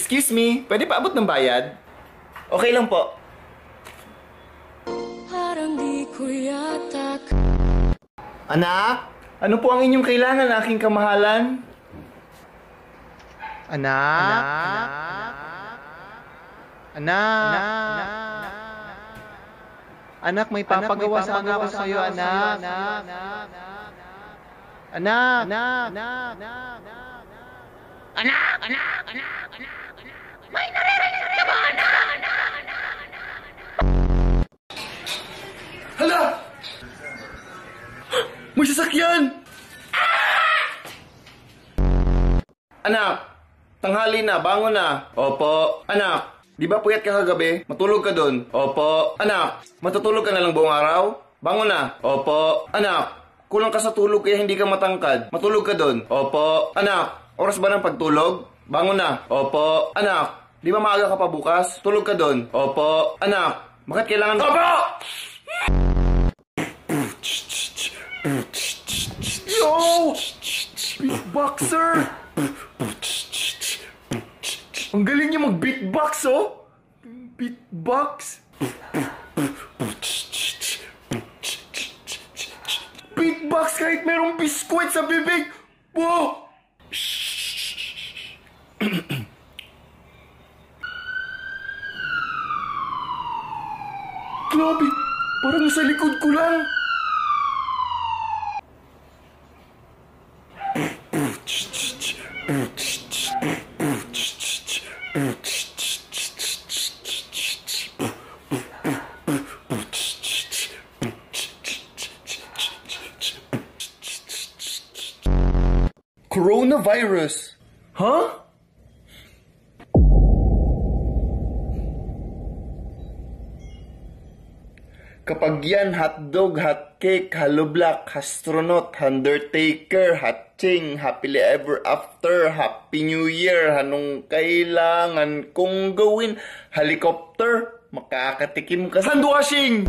Excuse me, pwede pa abot ng bayad? Okay lang po. Parang di ko yata. Anak, ano po ang inyong kailangan, aking kamahalan? Anak? Anak, may papagawa sana ako sa'yo, anak. May naririnig ka ba, anak? Hala! May sasakyan! Anak, tanghali na, bangon na. Opo. Anak, di ba puyat ka kagabi? Matulog ka dun. Opo. Anak, matutulog ka na lang buong araw? Bangon na. Opo. Anak, kulang ka sa tulog kaya hindi ka matangkad. Matulog ka dun. Opo. Anak, oras ba ng pagtulog? Bangon na. Opo. Anak, di ba maaga ka pa bukas? Tulog ka dun. Opo. Anak, bakit kailangan... Opo! Yo! Beatboxer! Ang galing niya mag-beatbox, oh! Beatbox? Beatbox kahit merong biskwit sa bibig! Wow! Grabe! Parang nasa likod ko lang! Coronavirus? Huh? Kapag yan, hotdog, hotcake, haloblock, astronaut, undertaker, hatching, happily ever after, happy new year, anong kailangan kong gawin? Helicopter, makakatikim ka sa handwashing!